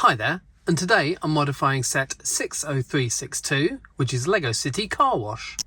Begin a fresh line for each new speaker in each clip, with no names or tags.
Hi there, and today I'm modifying set 60362, which is Lego City Car Wash.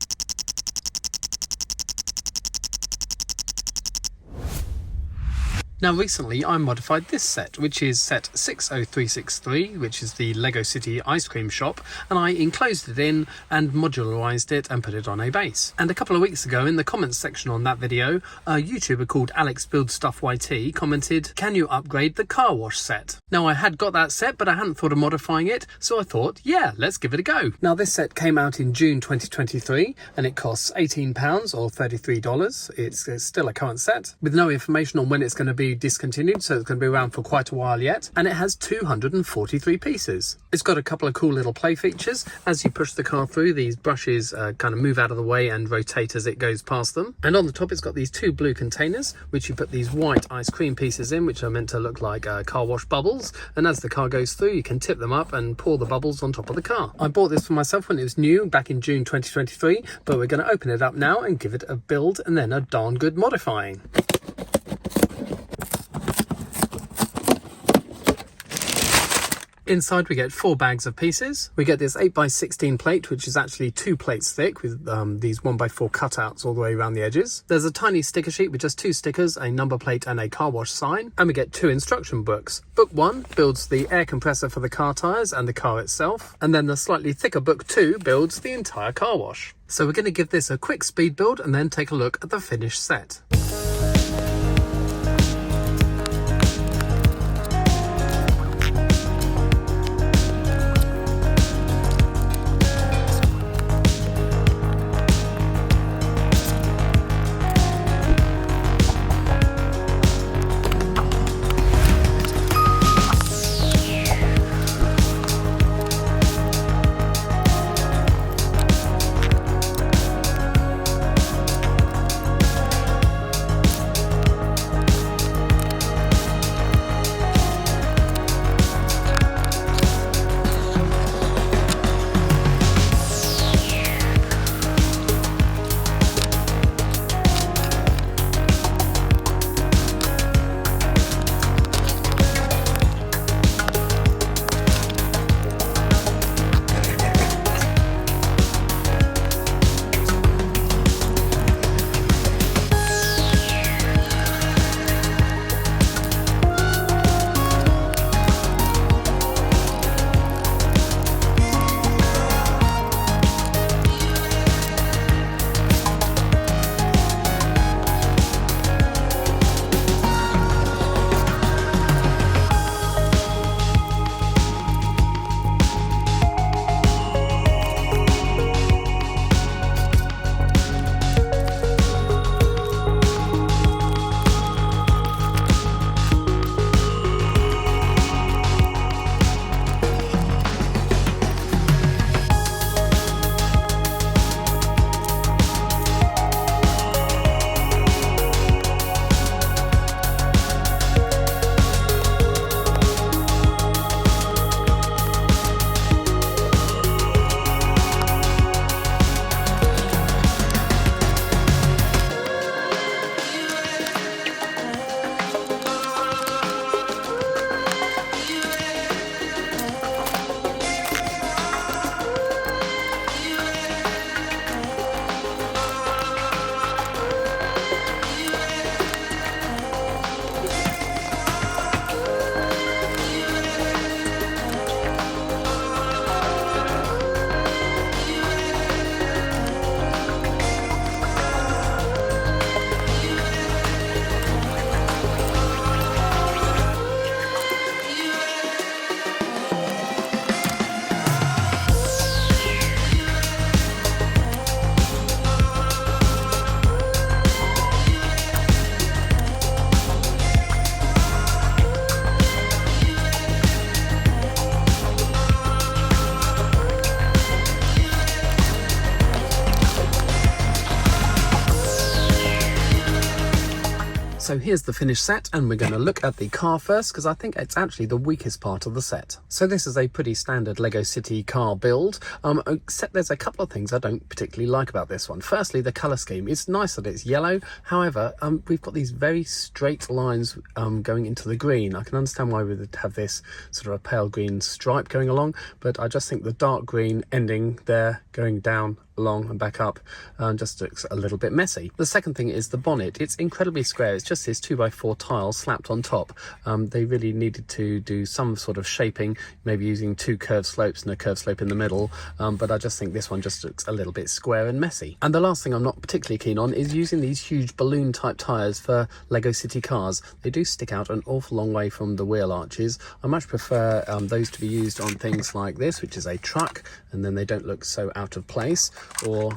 Now recently I modified this set, which is set 60363, which is the Lego City ice cream shop, and I enclosed it in and modularized it and put it on a base. And a couple of weeks ago in the comments section on that video, a YouTuber called Alex Build Stuff YT commented, "Can you upgrade the car wash set?" Now I had got that set, but I hadn't thought of modifying it, so I thought, yeah, let's give it a go. Now this set came out in June 2023 and it costs £18 or $33. It's still a current set with no information on when it's going to be discontinued, so it's going to be around for quite a while yet, and it has 243 pieces. It's got a couple of cool little play features. As you push the car through, these brushes kind of move out of the way and rotate as it goes past them, and on the top it's got these two blue containers which you put these white ice cream pieces in, which are meant to look like car wash bubbles, and as the car goes through you can tip them up and pour the bubbles on top of the car. I bought this for myself when it was new back in June 2023, but we're going to open it up now and give it a build and then a darn good modifying. Inside we get 4 bags of pieces. We get this 8x16 plate, which is actually 2 plates thick with these 1x4 cutouts all the way around the edges. There's a tiny sticker sheet with just 2 stickers, a number plate and a car wash sign. And we get 2 instruction books. Book 1 builds the air compressor for the car tyres and the car itself. And then the slightly thicker book 2 builds the entire car wash. So we're going to give this a quick speed build and then take a look at the finished set. So here's the finished set, and we're going to look at the car first because I think it's actually the weakest part of the set. So this is a pretty standard Lego City car build, except there's a couple of things I don't particularly like about this one. Firstly, the colour scheme. It's nice that it's yellow, however, we've got these very straight lines going into the green. I can understand why we would have this sort of a pale green stripe going along, but I just think the dark green ending there, going down, along and back up, just looks a little bit messy. The second thing is the bonnet. It's incredibly square. It's just this 2x4 tile slapped on top. They really needed to do some sort of shaping, maybe using two curved slopes and a curved slope in the middle, but I just think this one just looks a little bit square and messy. And the last thing I'm not particularly keen on is using these huge balloon type tyres for Lego City cars. They do stick out an awful long way from the wheel arches. I much prefer those to be used on things like this, which is a truck, and then they don't look so out of place. Or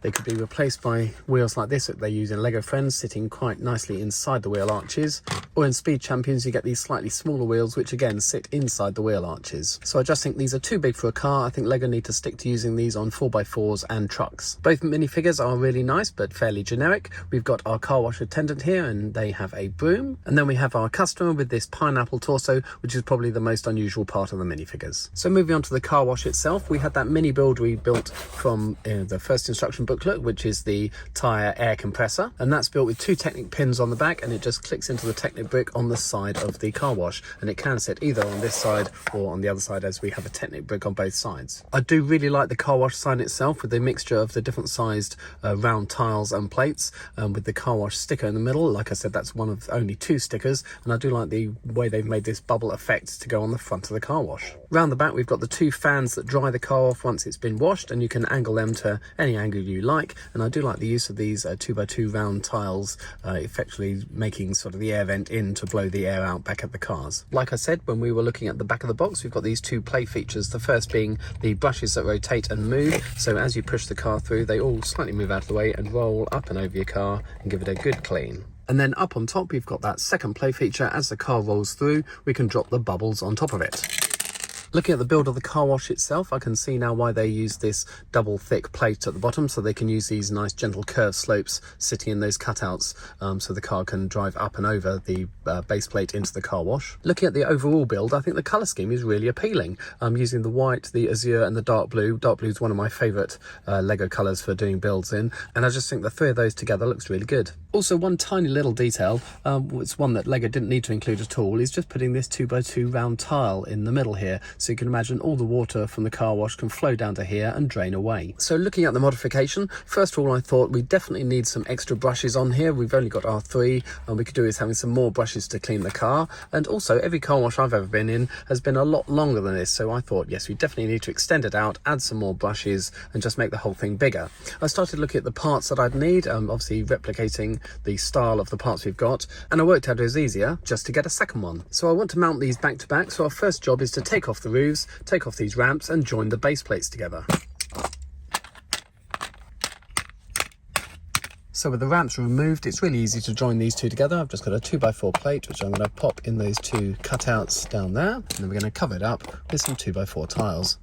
they could be replaced by wheels like this that they use in Lego Friends, sitting quite nicely inside the wheel arches. Or in Speed Champions you get these slightly smaller wheels which again sit inside the wheel arches. So I just think these are too big for a car. I think Lego need to stick to using these on 4x4s and trucks. Both minifigures are really nice but fairly generic. We've got our car wash attendant here and they have a broom. And then we have our customer with this pineapple torso, which is probably the most unusual part of the minifigures. So moving on to the car wash itself, we had that mini build we built from the first instruction booklet, which is the tyre air compressor, and that's built with two Technic pins on the back, and it just clicks into the Technic brick on the side of the car wash, and it can sit either on this side or on the other side, as we have a Technic brick on both sides. I do really like the car wash sign itself, with the mixture of the different sized round tiles and plates, with the car wash sticker in the middle. Like I said, that's one of only two stickers, and I do like the way they've made this bubble effect to go on the front of the car wash. Round the back we've got the two fans that dry the car off once it's been washed, and you can angle them to any angle you like, and I do like the use of these 2x2 round tiles, effectively making sort of the air vent in to blow the air out back at the cars. Like I said, when we were looking at the back of the box, we've got these two play features, the first being the brushes that rotate and move, so as you push the car through they all slightly move out of the way and roll up and over your car and give it a good clean. And then up on top we've got that second play feature. As the car rolls through we can drop the bubbles on top of it. Looking at the build of the car wash itself, I can see now why they use this double thick plate at the bottom, so they can use these nice gentle curved slopes sitting in those cutouts, so the car can drive up and over the base plate into the car wash. Looking at the overall build, I think the colour scheme is really appealing. Using the white, the azure and the dark blue. Dark blue is one of my favourite Lego colours for doing builds in, and I just think the three of those together looks really good. Also, one tiny little detail, it's one that Lego didn't need to include at all, is just putting this 2x2 round tile in the middle here, so you can imagine all the water from the car wash can flow down to here and drain away. So looking at the modification, first of all I thought we definitely need some extra brushes on here. We've only got our 3, and we could do is having some more brushes to clean the car, and also every car wash I've ever been in has been a lot longer than this, so I thought yes, we definitely need to extend it out, add some more brushes and just make the whole thing bigger. I started looking at the parts that I'd need, obviously replicating the style of the parts we've got, and I worked out it was easier just to get a second one. So I want to mount these back to back, so our first job is to take off the roofs, take off these ramps and join the base plates together. So with the ramps removed, it's really easy to join these two together. I've just got a 2x4 plate, which I'm going to pop in those two cutouts down there, and then we're going to cover it up with some 2x4 tiles.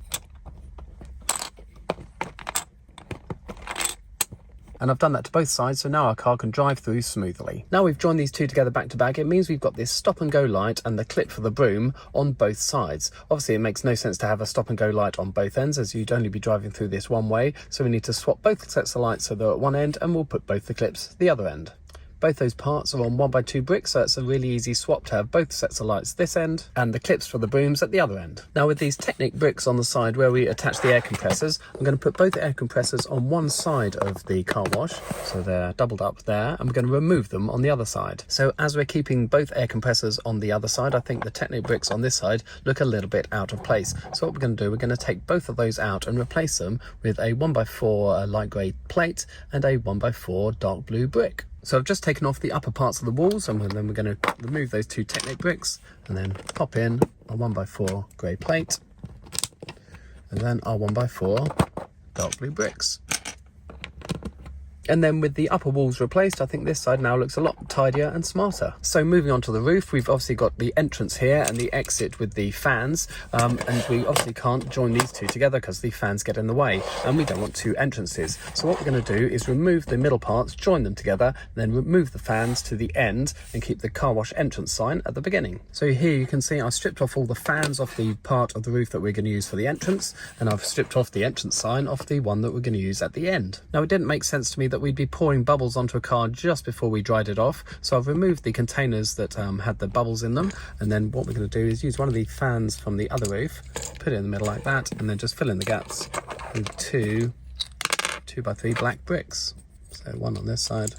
And I've done that to both sides, so now our car can drive through smoothly. Now we've joined these two together back to back, it means we've got this stop and go light and the clip for the broom on both sides. Obviously it makes no sense to have a stop and go light on both ends, as you'd only be driving through this one way, so we need to swap both sets of lights so they're at one end, and we'll put both the clips the other end. Both those parts are on 1x2 bricks, so it's a really easy swap to have both sets of lights this end and the clips for the brooms at the other end. Now with these Technic bricks on the side where we attach the air compressors, I'm going to put both air compressors on one side of the car wash, so they're doubled up there, and we're going to remove them on the other side. So as we're keeping both air compressors on the other side, I think the Technic bricks on this side look a little bit out of place. So what we're going to do, we're going to take both of those out and replace them with a 1x4 light grey plate and a 1x4 dark blue brick. So I've just taken off the upper parts of the walls, and then we're going to remove those two Technic bricks and then pop in a 1x4 grey plate and then our 1x4 dark blue bricks. And then with the upper walls replaced, I think this side now looks a lot tidier and smarter. So moving on to the roof, we've obviously got the entrance here and the exit with the fans. And we obviously can't join these two together because the fans get in the way and we don't want two entrances. So what we're going to do is remove the middle parts, join them together, then remove the fans to the end and keep the car wash entrance sign at the beginning. So here you can see I stripped off all the fans off the part of the roof that we're going to use for the entrance, and I've stripped off the entrance sign off the one that we're going to use at the end. Now it didn't make sense to me that we'd be pouring bubbles onto a car just before we dried it off, so I've removed the containers that had the bubbles in them, and then what we're going to do is use one of the fans from the other roof, put it in the middle like that, and then just fill in the gaps with two 2x3 black bricks. So one on this side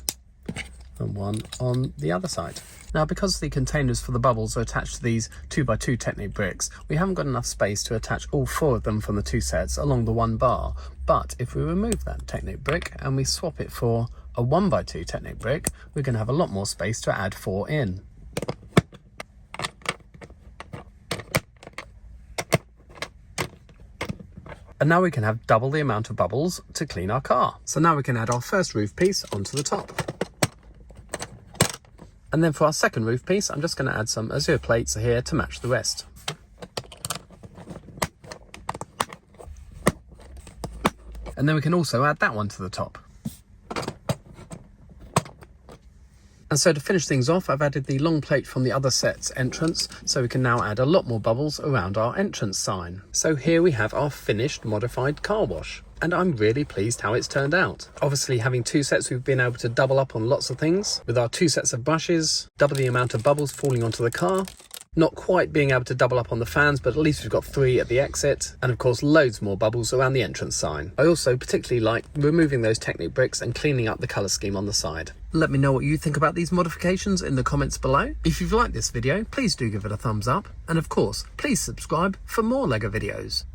and one on the other side. Now, because the containers for the bubbles are attached to these 2x2 Technic bricks, we haven't got enough space to attach all 4 of them from the 2 sets along the one bar. But if we remove that Technic brick and we swap it for a 1x2 Technic brick, we're going to have a lot more space to add 4 in. And now we can have double the amount of bubbles to clean our car. So now we can add our first roof piece onto the top. And then for our second roof piece, I'm just going to add some Azure plates here to match the rest. And then we can also add that one to the top. And so to finish things off, I've added the long plate from the other set's entrance, so we can now add a lot more bubbles around our entrance sign. So here we have our finished modified car wash. And I'm really pleased how it's turned out. Obviously, having 2 sets, we've been able to double up on lots of things. With our 2 sets of brushes, double the amount of bubbles falling onto the car. Not quite being able to double up on the fans, but at least we've got 3 at the exit. And of course, loads more bubbles around the entrance sign. I also particularly like removing those Technic bricks and cleaning up the colour scheme on the side. Let me know what you think about these modifications in the comments below. If you've liked this video, please do give it a thumbs up. And of course, please subscribe for more LEGO videos.